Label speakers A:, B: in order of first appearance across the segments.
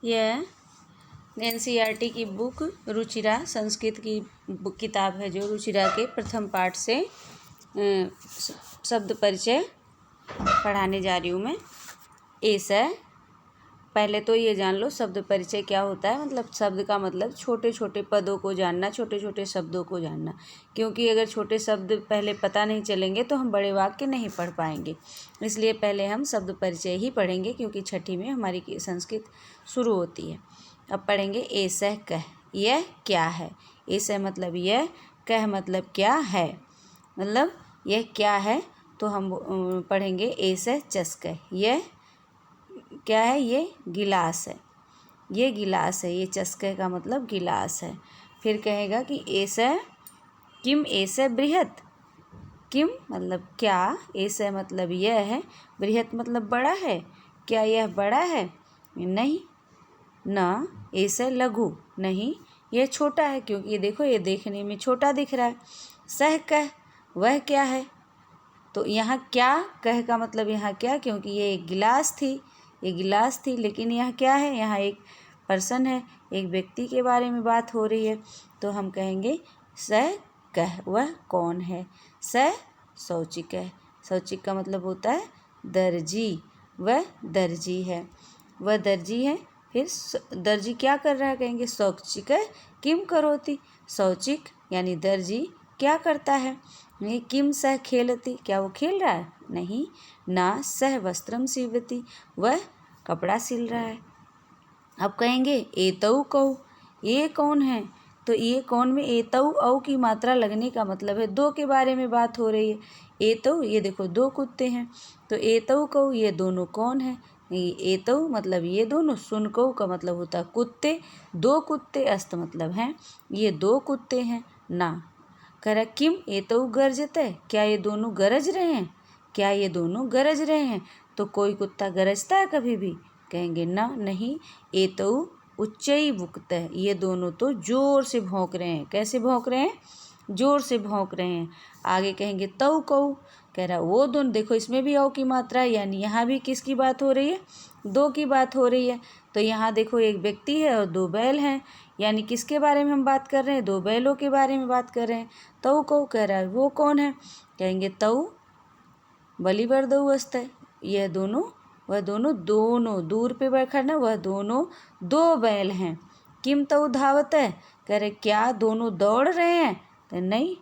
A: यह एनसीईआरटी की बुक रुचिरा संस्कृत की किताब है, जो रुचिरा के प्रथम पाठ से शब्द परिचय पढ़ाने जा रही हूँ मैं। ऐसा पहले तो ये जान लो शब्द परिचय क्या होता है। मतलब शब्द का मतलब छोटे छोटे पदों को जानना, छोटे छोटे शब्दों को जानना, क्योंकि अगर छोटे शब्द पहले पता नहीं चलेंगे तो हम बड़े वाक्य नहीं पढ़ पाएंगे। इसलिए पहले हम शब्द परिचय ही पढ़ेंगे, क्योंकि छठी में हमारी संस्कृत शुरू होती है। अब पढ़ेंगे ऐसा कह, यह क्या है। ऐसा मतलब यह, कह मतलब क्या है, मतलब यह क्या है। तो हम पढ़ेंगे ऐसा चस्क, यह क्या है, ये गिलास है, ये गिलास है। ये चस्के का मतलब गिलास है। फिर कहेगा कि ऐसा किम ऐसा बृहत, किम मतलब क्या, ऐसा मतलब यह है, बृहत मतलब बड़ा है, क्या यह बड़ा है, नहीं। न ऐसा लघु, नहीं यह छोटा है, क्योंकि ये देखो ये देखने में छोटा दिख रहा है। सह कह, वह क्या है। तो यहाँ क्या, कह का मतलब यहाँ क्या, क्योंकि ये एक गिलास थी, ये गिलास थी, लेकिन यह क्या है, यहाँ एक पर्सन है, एक व्यक्ति के बारे में बात हो रही है। तो हम कहेंगे स कह, वह कौन है। स शौचिक है, शौचिक का मतलब होता है दर्जी, वह दर्जी है, वह दर्जी है। फिर दर्जी क्या कर रहा है, कहेंगे शौचिक किम करोति, शौचिक यानी दर्जी क्या करता है। ये किम सह खेलती, क्या वो खेल रहा है, नहीं। ना सह वस्त्रम सीवती, वह कपड़ा सिल रहा है। अब कहेंगे एतौ कौ, ये कौन है। तो ये कौन में एतौ औ की मात्रा लगने का मतलब है दो के बारे में बात हो रही है। एतौ, ये देखो दो कुत्ते हैं, तो एतौ कौ ये दोनों कौन है। एतौ मतलब ये दोनों, सुन कौ का मतलब होता है कुत्ते, दो कुत्ते, अस्त मतलब हैं ये दो कुत्ते हैं। ना कह किम एतौ गरजते, क्या ये दोनों गरज रहे हैं, क्या ये दोनों गरज रहे हैं। तो कोई कुत्ता गरजता है कभी भी, कहेंगे ना, नहीं। एतौ उच्चई बुकत, ये दोनों तो जोर से भौंक रहे हैं। कैसे भौंक रहे हैं, जोर से भौंक रहे हैं। आगे कहेंगे तौ कौ, कह रहा वो दोनों, देखो इसमें भी औ की मात्रा है, यानी यहाँ भी किसकी बात हो रही है, दो की बात हो रही है। तो यहाँ देखो एक व्यक्ति है और दो बैल हैं, यानी किसके बारे में हम बात कर रहे हैं, दो बैलों के बारे में बात कर रहे हैं। तौ कौ कह रहा है वो कौन है, कहेंगे तौ बलिवर्दौ अस्त, यह दोनों, वह दोनों, दोनों दूर पे बैठा ना, वह दोनों दो बैल हैं। किम तौ धावत है, कह रहे क्या दोनों दौड़ रहे हैं, तो नहीं।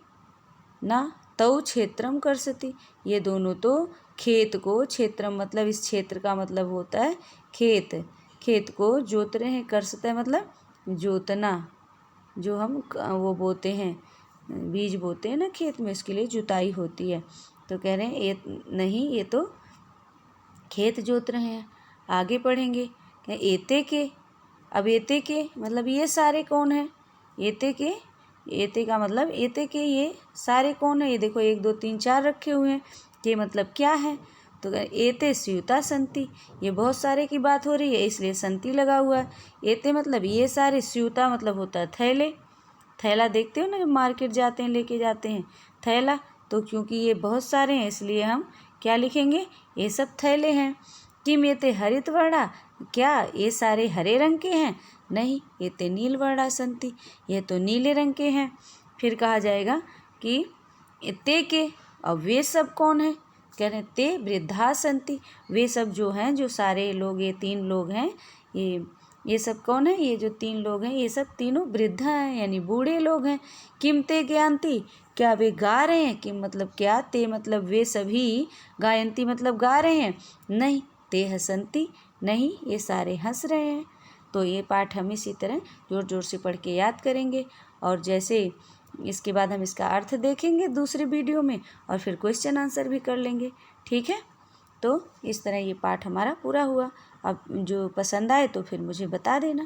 A: ना तौ क्षेत्रम करसति, ये दोनों तो खेत को, क्षेत्रम मतलब इस क्षेत्र का मतलब होता है खेत, खेत को जोत रहे हैं। करसते मतलब जोतना, जो हम वो बोते हैं, बीज बोते हैं ना खेत में, इसके लिए जुताई होती है। तो कह रहे हैं ये नहीं, ये तो खेत जोत रहे हैं। आगे पढ़ेंगे क्या एते के, अब एते के मतलब ये सारे कौन हैं, एते के, एते का मतलब एते के ये सारे कौन है। ये देखो 1 2 3 4 रखे हुए हैं, ये मतलब क्या है। तो एते स्यूता संति, ये बहुत सारे की बात हो रही है, इसलिए संति लगा हुआ है। एते मतलब ये सारे, स्यूता मतलब होता है थैले, थैला देखते हो ना जब मार्केट जाते हैं लेके जाते हैं थैला, तो क्योंकि ये बहुत सारे हैं इसलिए हम क्या लिखेंगे, ये सब थैले हैं। किम एते हरित वर्णा, क्या ये सारे हरे रंग के हैं, नहीं। एते नील वर्णा संति, ये तो नीले रंग के हैं। फिर कहा जाएगा कि ते के, अब वे सब कौन हैं, कह रहे ते वृद्धा संति, वे सब जो हैं, जो सारे लोग, ये 3 लोग हैं, ये सब कौन है, ये जो 3 लोग हैं ये सब तीनों वृद्ध हैं, यानी बूढ़े लोग हैं। किम ते ज्ञानती, क्या वे गा रहे हैं, किम मतलब क्या, ते मतलब वे सभी, गायंती मतलब गा रहे हैं, नहीं। ते हसंती, नहीं ये सारे हंस रहे हैं। तो ये पाठ हम इसी तरह जोर जोर से पढ़ के याद करेंगे, और जैसे इसके बाद हम इसका अर्थ देखेंगे दूसरे वीडियो में, और फिर क्वेश्चन आंसर भी कर लेंगे, ठीक है। तो इस तरह ये पाठ हमारा पूरा हुआ। अब जो पसंद आए तो फिर मुझे बता देना।